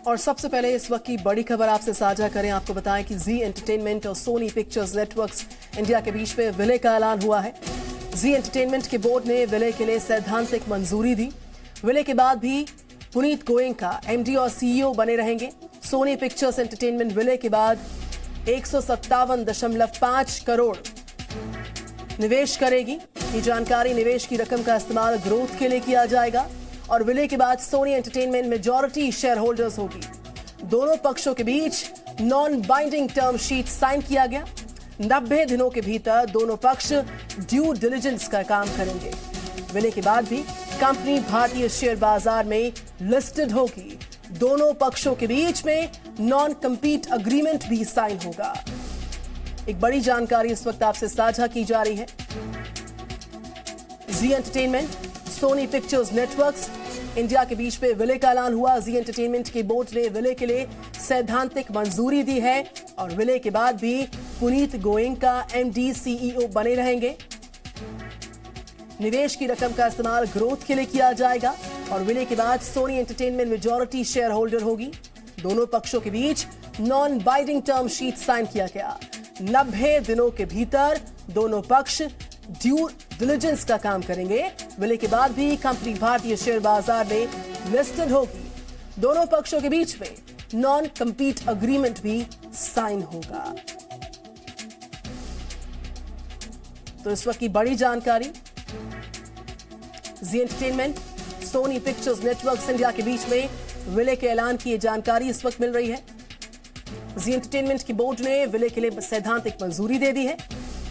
और सबसे पहले इस वक्त की बड़ी खबर आपसे साझा करें। आपको बताएं कि जी एंटरटेनमेंट और सोनी पिक्चर्स नेटवर्क्स इंडिया के बीच में विलय का ऐलान हुआ है। जी एंटरटेनमेंट के बोर्ड ने विलय के लिए सैद्धांतिक मंजूरी दी। विलय के बाद भी पुनीत गोयनका एमडी और सीईओ बने रहेंगे। सोनी पिक्चर्स एंटरटेनमेंट विलय के बाद 157.5 करोड़ निवेश करेगी। ये जानकारी, निवेश की रकम का इस्तेमाल ग्रोथ के लिए किया जाएगा और विलय के बाद Sony entertainment majority shareholders होगी। दोनों पक्षों के बीच non binding term sheet sign किया गया। 90 दिनों के भीतर दोनों पक्ष ड्यू डिलिजेंस का काम करेंगे। विलय के बाद भी कंपनी भारतीय शेयर बाजार में लिस्टेड होगी। दोनों पक्षों के बीच में नॉन कम्पीट अग्रीमेंट भी साइन होगा। एक बड़ी जानकारी इस वक्त आपसे साझा की जा रही है। Zee Entertainment, Sony Pictures Networks India के बीच में विलय का ऐलान हुआ। जी एंटरटेनमेंट के बोर्ड ने विलय के लिए सैद्धांतिक मंजूरी दी है और विलय के बाद भी पुनीत गोयनका एमडी सीईओ बने रहेंगे। निवेश की रकम का इस्तेमाल ग्रोथ के लिए किया जाएगा और विलय के बाद Sony entertainment majority shareholder होगी। दोनों पक्षों के बीच non binding term sheet sign किया गया। 90 दिनों के भीतर दोनों पक्ष ड्यू डिलिजेंस का काम करेंगे। विलय के बाद भी कंपनी भारतीय शेयर बाजार में लिस्टेड होगी। दोनों पक्षों के बीच में नॉन कम्पीट अग्रीमेंट भी साइन होगा। तो इस वक्त की बड़ी जानकारी, Zee Entertainment, Sony Pictures Networks India के बीच में विलय के ऐलान की जानकारी इस वक्त मिल रही है। जी एंटरटेनमेंट की बोर्ड ने विलय के लिए सैद्धांतिक मंजूरी दे दी है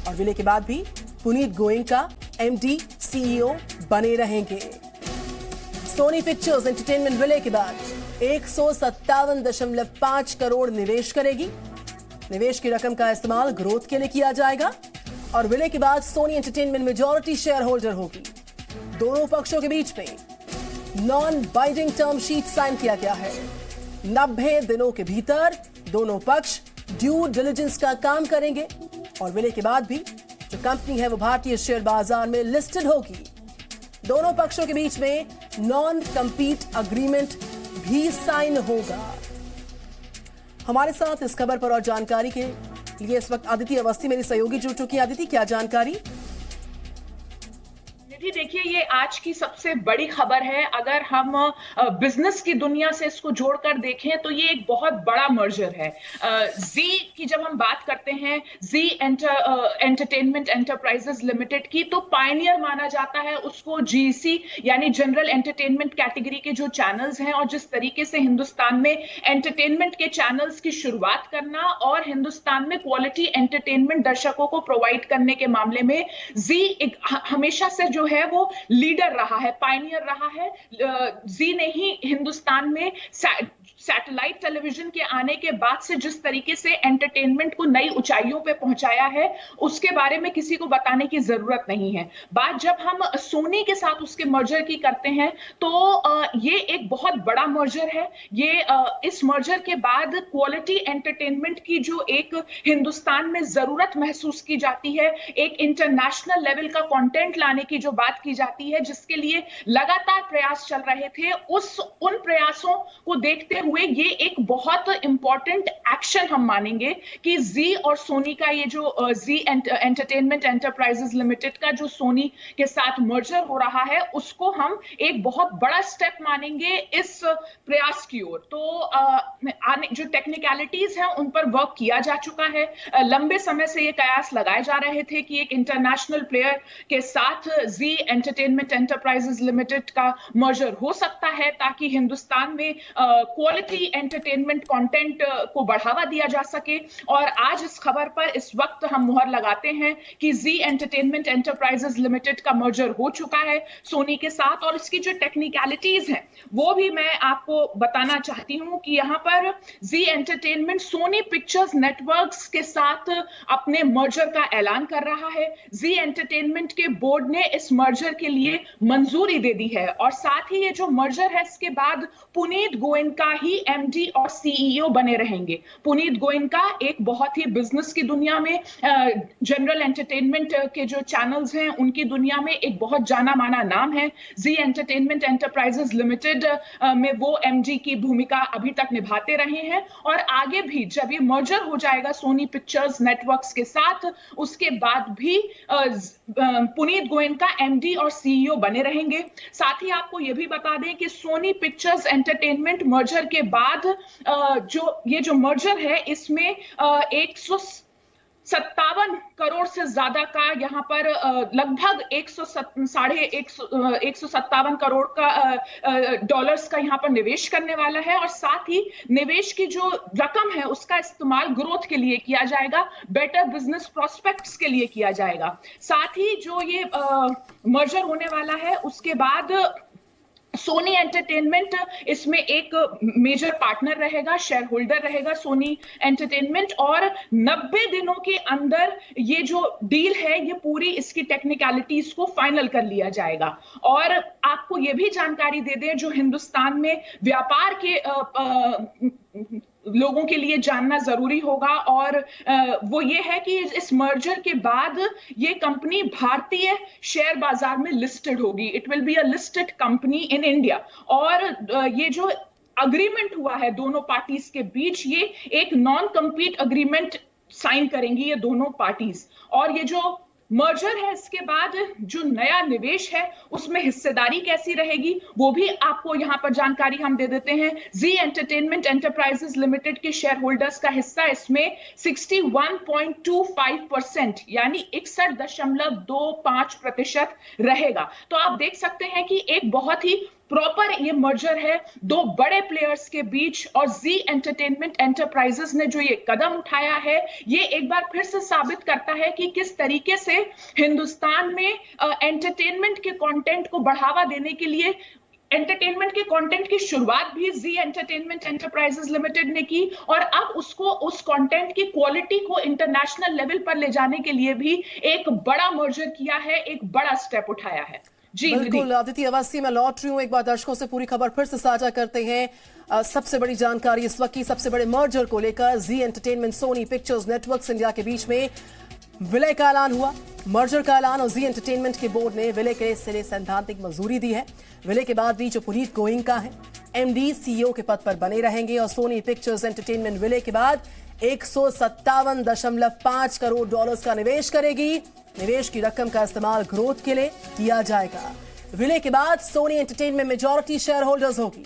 और विलय के बाद भी पुनीत गोयनका एमडी सीईओ बने रहेंगे। सोनी पिक्चर्स एंटरटेनमेंट विलय के बाद 157.5 करोड़ निवेश करेगी। निवेश की रकम का इस्तेमाल ग्रोथ के लिए किया जाएगा और विलय के बाद Sony entertainment majority shareholder होगी। दोनों पक्षों के बीच में non binding term sheet sign किया गया है। 90 दिनों के भीतर दोनों पक्ष ड्यू डिलिजेंस का काम करेंगे और विलय के बाद भी जो कंपनी है वो भारतीय शेयर बाजार में लिस्टेड होगी। दोनों पक्षों के बीच में नॉन कम्पीट अग्रीमेंट भी साइन होगा। हमारे साथ इस खबर पर और जानकारी के लिए इस वक्त अदिति अवस्थी मेरी सहयोगी जुड़ चुकी है। अदिति, क्या जानकारी? देखिए, ये आज की सबसे बड़ी खबर है। अगर हम बिजनेस की दुनिया से इसको जोड़कर देखें तो ये एक बहुत बड़ा मर्जर है। जी की जब हम बात करते हैं, जी एंटरटेनमेंट एंटरप्राइजेस लिमिटेड की, तो पायनियर माना जाता है उसको। जीसी यानी जनरल एंटरटेनमेंट कैटेगरी के जो चैनल्स हैं और जिस तरीके से हिंदुस्तान में एंटरटेनमेंट के चैनल्स की शुरुआत करना और हिंदुस्तान में क्वालिटी एंटरटेनमेंट दर्शकों को प्रोवाइड करने के मामले में जी हमेशा से जो है वो लीडर रहा है, पायनियर रहा है। जी ने ही हिंदुस्तान में सैटेलाइट टेलीविजन के आने के बाद से जिस तरीके से एंटरटेनमेंट को नई ऊंचाइयों पे पहुंचाया है, उसके बारे में किसी को बताने की जरूरत नहीं है। बात जब हम सोनी के साथ उसके मर्जर की करते हैं तो ये एक बहुत बड़ा मर्जर है। ये इस मर्जर के बाद क्वालिटी एंटरटेनमेंट की जो एक हिंदुस्तान में जरूरत महसूस की जाती है, एक इंटरनेशनल लेवल का कंटेंट लाने की जो बात की जाती है, जिसके लिए लगातार प्रयास चल रहे थे, उन प्रयासों को देखते हुए ये एक बहुत इंपॉर्टेंट एक्शन हम मानेंगे कि जी और सोनी का ये जो जी एंटरटेनमेंट एंटरप्राइजेस लिमिटेड का जो सोनी के साथ मर्जर हो रहा है, उसको हम एक बहुत बड़ा स्टेप मानेंगे इस प्रयास की ओर। तो जो टेक्निकलिटीज हैं उन पर वर्क किया जा चुका है। लंबे समय से ये कयास लगाए जा रहे थे कि एक इंटरनेशनल प्लेयर के साथ जी एंटरटेनमेंट एंटरप्राइजेस लिमिटेड का मर्जर हो सकता है, ताकि हिंदुस्तान में क्वालिटी एंटरटेनमेंट कंटेंट को बढ़ावा दिया जा सके। और आज इस खबर पर इस वक्त हम मुहर लगाते हैं कि जी एंटरटेनमेंट एंटरप्राइजेस लिमिटेड का मर्जर हो चुका है सोनी के साथ। और इसकी जो टेक्निकलिटीज हैं वो भी मैं आपको बताना चाहती हूं कि यहाँ पर जी एंटरटेनमेंट सोनी पिक्चर्स नेटवर्क्स के साथ अपने मर्जर का ऐलान कर रहा है। जी एंटरटेनमेंट के बोर्ड ने इस मर्जर के लिए मंजूरी दे दी है और साथ ही ये जो मर्जर है इसके बाद पुनीत गोयनका ही एमडी और सीईओ बने रहेंगे। पुनीत गोयनका एक बहुत ही बिजनेस की दुनिया में, जनरल एंटरटेनमेंट के जो चैनल्स हैं उनकी दुनिया में एक बहुत जाना माना नाम है। जी एंटरटेनमेंट एंटरप्राइजेस लिमिटेड में वो एमडी की भूमिका अभी तक निभाते रहे हैं और आगे भी जब ये मर्जर हो जाएगा सोनी पिक्चर्स नेटवर्क्स के साथ, उसके बाद भी पुनीत गोयनका एमडी और सीईओ बने रहेंगे। साथ ही आपको यह भी बता दें कि सोनी पिक्चर्स एंटरटेनमेंट मर्जर के बाद जो मर्जर है इसमें 157 करोड़ से ज्यादा का यहाँ पर लगभग 157 करोड़ का डॉलर्स का यहाँ पर निवेश करने वाला है और साथ ही निवेश की जो रकम है उसका इस्तेमाल ग्रोथ के लिए किया जाएगा, बेटर बिजनेस प्रोस्पेक्ट्स के लिए किया जाएगा। साथ ही जो ये मर्जर होने वाला है उसके बाद सोनी एंटरटेनमेंट इसमें एक मेजर पार्टनर रहेगा, शेयर होल्डर रहेगा सोनी एंटरटेनमेंट और 90 दिनों के अंदर ये जो डील है ये पूरी इसकी टेक्निकलिटीज को फाइनल कर लिया जाएगा। और आपको ये भी जानकारी दे दें, जो हिंदुस्तान में व्यापार के लोगों के लिए जानना जरूरी होगा और वो ये है कि इस मर्जर के बाद ये कंपनी भारतीय शेयर बाजार में लिस्टेड होगी। It will be a listed company in India और ये जो अग्रीमेंट हुआ है दोनों पार्टीज के बीच, ये एक नॉन कम्पीट अग्रीमेंट साइन करेंगी ये दोनों पार्टीज। और ये जो मर्जर है इसके बाद जो नया निवेश है उसमें हिस्सेदारी कैसी रहेगी वो भी आपको यहां पर जानकारी हम दे देते हैं। जी एंटरटेनमेंट एंटरप्राइजेस लिमिटेड के शेयर होल्डर्स का हिस्सा इसमें 61.25% यानी 61.25% रहेगा। तो आप देख सकते हैं कि एक बहुत ही प्रॉपर ये मर्जर है दो बड़े प्लेयर्स के बीच और जी एंटरटेनमेंट एंटरप्राइजेस ने जो ये कदम उठाया है ये एक बार फिर से साबित करता है कि किस तरीके से हिंदुस्तान में एंटरटेनमेंट के कंटेंट को बढ़ावा देने के लिए एंटरटेनमेंट के कंटेंट की शुरुआत भी जी एंटरटेनमेंट एंटरप्राइजेस लिमिटेड ने की और अब उसको उस कंटेंट की क्वालिटी को इंटरनेशनल लेवल पर ले जाने के लिए भी एक बड़ा मर्जर किया है, एक बड़ा स्टेप उठाया है। जी बिल्कुल अदिति अवस्थी, मैं लौट रही हूँ एक बार दर्शकों से पूरी खबर फिर से साझा करते हैं। सबसे बड़ी जानकारी इस वक्त की सबसे बड़े मर्जर को लेकर Zee Entertainment Sony Pictures Networks India के बीच में विलय का ऐलान हुआ। मर्जर का ऐलान और जी एंटरटेनमेंट के बोर्ड ने विलय के लिए सैद्धांतिक मंजूरी दी है। विलय के बाद भी जो पुनीत गोयनका है एमडी सीईओ के पद पर बने रहेंगे और सोनी पिक्चर्स एंटरटेनमेंट विलय के बाद 157.5 करोड़ डॉलर्स का निवेश करेगी। निवेश की रकम का इस्तेमाल ग्रोथ के लिए किया जाएगा। विलय के बाद Sony entertainment majority shareholders होगी।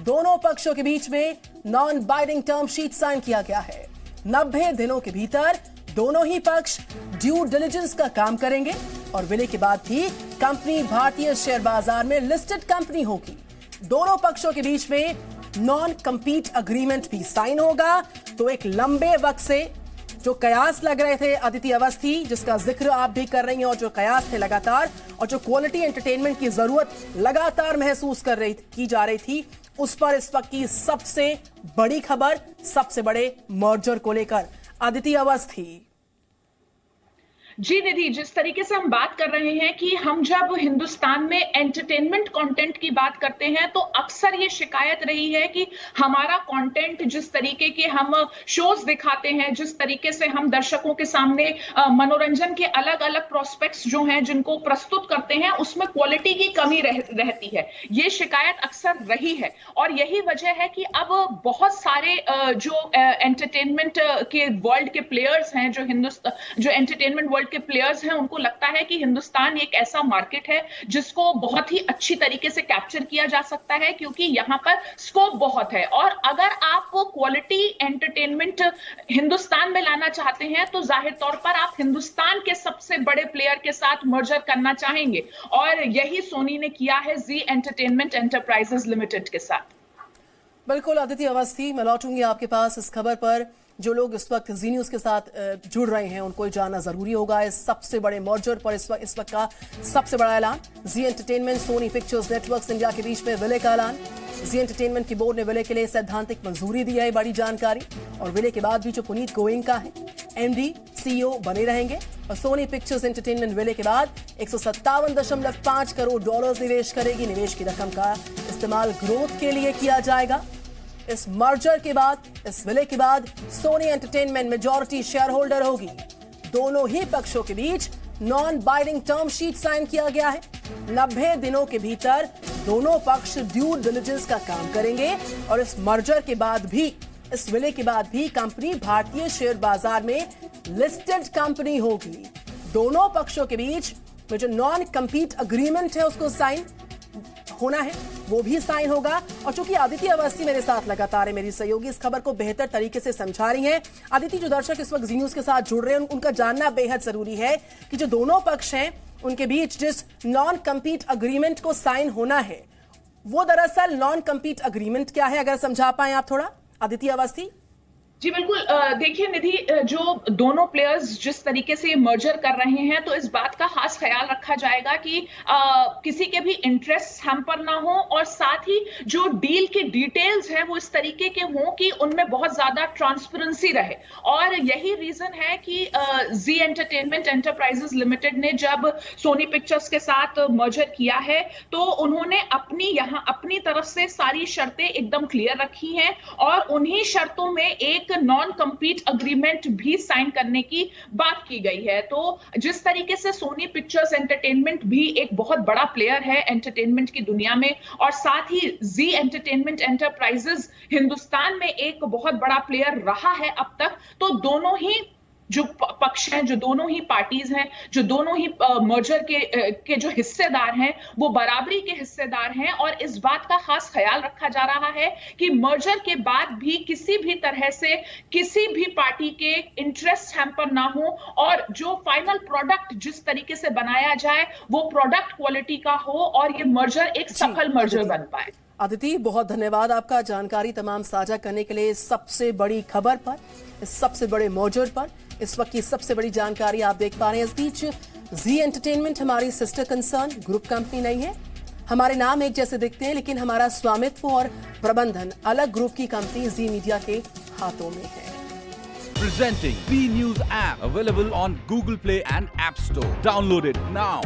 दोनों पक्षों के बीच में non binding term sheet sign किया गया है। 90 दिनों के भीतर दोनों ही पक्ष ड्यू डिलिजेंस का काम करेंगे और विलय के बाद भी कंपनी भारतीय शेयर बाजार में लिस्टेड कंपनी होगी। दोनों पक्षों के बीच में नॉन कम्पीट अग्रीमेंट भी साइन होगा। तो एक लंबे वक्त से जो कयास लग रहे थे अदिति अवस्थी, जिसका जिक्र आप भी कर रही हैं, और जो कयास थे लगातार और जो क्वालिटी एंटरटेनमेंट की जरूरत लगातार महसूस की जा रही थी, उस पर इस वक्त की सबसे बड़ी खबर, सबसे बड़े मर्जर को लेकर अदिति अवस्थी। जी निधि, जिस तरीके से हम बात कर रहे हैं कि हम जब हिंदुस्तान में एंटरटेनमेंट कंटेंट की बात करते हैं तो अक्सर ये शिकायत रही है कि हमारा कंटेंट, जिस तरीके के हम शोज दिखाते हैं, जिस तरीके से हम दर्शकों के सामने मनोरंजन के अलग अलग प्रोस्पेक्ट्स जो हैं जिनको प्रस्तुत करते हैं, उसमें क्वालिटी की कमी रहती है। ये शिकायत अक्सर रही है और यही वजह है कि अब बहुत सारे जो एंटरटेनमेंट के वर्ल्ड के प्लेयर्स हैं, जो एंटरटेनमेंट वर्ल्ड के प्लेयर्स हैं, उनको लगता है कि हिंदुस्तान एक ऐसा मार्केट है जिसको बहुत ही अच्छी तरीके से कैप्चर किया जा सकता है, क्योंकि यहां पर स्कोप बहुत है। और अगर आप क्वालिटी एंटरटेनमेंट हिंदुस्तान में लाना चाहते हैं तो जाहिर तौर पर आप हिंदुस्तान के सबसे बड़े प्लेयर के साथ मर्जर करना चाहेंगे और यही सोनी ने किया है जी एंटरटेनमेंट एंटरप्राइजेस लिमिटेड के साथ। बिल्कुल अदिति अवस्थी, मैं लौटूंगी आपके पास इस खबर पर। जो लोग इस वक्त जी न्यूज के साथ जुड़ रहे हैं उनको ये जानना जरूरी होगा इस सबसे बड़े मर्जर पर इस वक्त का सबसे बड़ा ऐलान। Zee Entertainment Sony Pictures Networks India के बीच में विलय का ऐलान। जी एंटरटेनमेंट की बोर्ड ने विलय के लिए सैद्धांतिक मंजूरी दी है, बड़ी जानकारी। और विलय के बाद भी जो पुनीत गोयनका है एमडी सीईओ बने रहेंगे और सोनी पिक्चर्स एंटरटेनमेंट विलय के बाद 157.5 करोड़ डॉलर्स निवेश करेगी। निवेश की रकम का इस्तेमाल ग्रोथ के लिए किया जाएगा। इस मर्जर के बाद, इस विलय के बाद Sony entertainment majority shareholder होगी। दोनों ही पक्षों के बीच non binding term sheet sign किया गया है। 90 दिनों के भीतर दोनों पक्ष ड्यू डिलिजेंस का काम करेंगे और इस मर्जर के बाद भी, इस विलय के बाद भी कंपनी भारतीय शेयर बाजार में लिस्टेड कंपनी होगी। दोनों पक्षों के बीच में जो नॉन कम्पीट अग्रीमेंट है उसको साइन होना है, वो भी साइन होगा। और चूंकि अदिति अवस्थी मेरे साथ लगातार है, मेरी सहयोगी, इस खबर को बेहतर तरीके से समझा रही हैं। अदिति, जो दर्शक इस वक्त जी न्यूज के साथ जुड़ रहे हैं उनका जानना बेहद जरूरी है कि जो दोनों पक्ष हैं उनके बीच जिस नॉन कम्पीट अग्रीमेंट को साइन होना है वो दरअसल नॉन कम्पीट अग्रीमेंट क्या है, अगर समझा पाए आप थोड़ा, अदिति अवस्थी। जी बिल्कुल, देखिए निधि, जो दोनों प्लेयर्स जिस तरीके से मर्जर कर रहे हैं तो इस बात का खास ख्याल रखा जाएगा कि किसी के भी इंटरेस्ट हैम्पर ना हो और साथ ही जो डील की डिटेल्स हैं वो इस तरीके के हों कि उनमें बहुत ज्यादा ट्रांसपेरेंसी रहे। और यही रीजन है कि जी एंटरटेनमेंट एंटरप्राइजेस लिमिटेड ने जब सोनी पिक्चर्स के साथ मर्जर किया है तो उन्होंने अपनी तरफ से सारी शर्तें एकदम क्लियर रखी हैं और उन्हीं शर्तों में एक नॉन कम्पीट अग्रीमेंट भी साइन करने की बात की गई है। तो जिस तरीके से सोनी पिक्चर्स एंटरटेनमेंट भी एक बहुत बड़ा प्लेयर है एंटरटेनमेंट की दुनिया में और साथ ही जी एंटरटेनमेंट एंटरप्राइजेस हिंदुस्तान में एक बहुत बड़ा प्लेयर रहा है अब तक, तो दोनों ही जो पक्ष हैं, जो दोनों ही पार्टीज हैं, जो दोनों ही मर्जर के जो हिस्सेदार हैं वो बराबरी के हिस्सेदार हैं। और इस बात का खास ख्याल रखा जा रहा है कि मर्जर के बाद भी किसी भी तरह से किसी भी पार्टी के इंटरेस्ट हैम्पर ना हो और जो फाइनल प्रोडक्ट जिस तरीके से बनाया जाए वो प्रोडक्ट क्वालिटी का हो और ये मर्जर एक सफल मर्जर बन पाए। अदिति, बहुत धन्यवाद आपका जानकारी तमाम साझा करने के लिए। सबसे बड़ी खबर पर, इस सबसे बड़े मर्जर पर इस वक्त की सबसे बड़ी जानकारी आप देख पा रहे हैं। इस बीच जी एंटरटेनमेंट हमारी सिस्टर कंसर्न ग्रुप कंपनी नहीं है। हमारे नाम एक जैसे दिखते हैं लेकिन हमारा स्वामित्व और प्रबंधन अलग ग्रुप की कंपनी जी मीडिया के हाथों में है। Presenting P News app available on Google Play and App Store. Download it now.